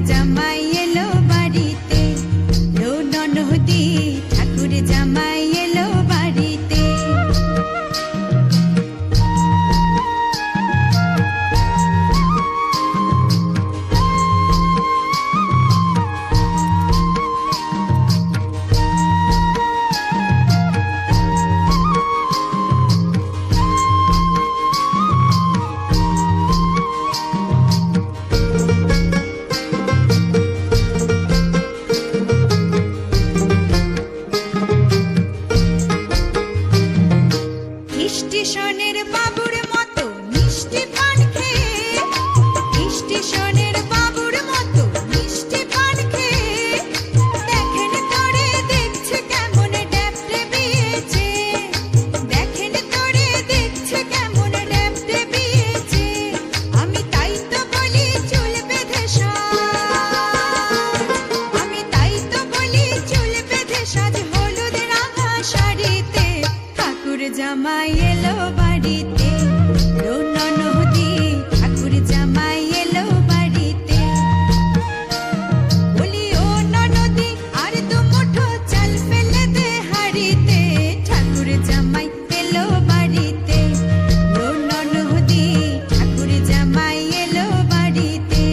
জামাই এলো বাড়িতে, লো ননদি ঠাকুর জামাই এলো বাড়িতে। স্টেশনের বাবুর মতো মিষ্টি পান খেয়ে, স্টেশনের বাবুর মতো মিষ্টি পান খেয়ে, দেখেন তোরে দেখছে কেমন ড্যাপটে বিয়েছে, দেখেন তোরে দেখছে কেমন ড্যাপটে বিয়েছে। আমি তাই তো বলি চুল বেঁধে সাজ, আমি তাই তো বলি চুল বেঁধে সাজ, হলুদ রাঙা শাড়িতে ঠাকুর জামাই এলো বাড়িতে, লো ননদি ঠাকুর জামাই এলো বাড়িতে। বলি ও ননদি আর দু মুঠো চাল ফেলে দে হাড়িতে, ঠাকুর জামাই এলো বাড়িতে, লো ননদি ঠাকুর জামাই এলো বাড়িতে।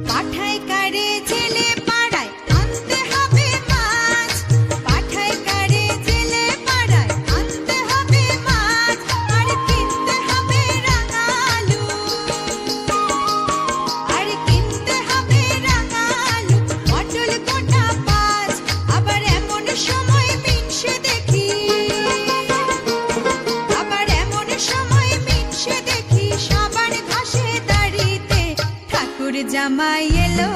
পাঠায় কারে জেলে পাড়ায় আনতে হবে মাছ, পাঠায় কারে জেলে পাড়ায় আনতে হবে মাছ, আর কিনতে হবে রাঙালু, আর কিনতে হবে রাঙালু, পটল গোটা পাঁচ। আবার এমন সময় মিনসে দেখি, আবার এমন সময় মিনসে দেখি, সবার ঘাসে দাঁড়িতে ঠাকুর জামাই এলো।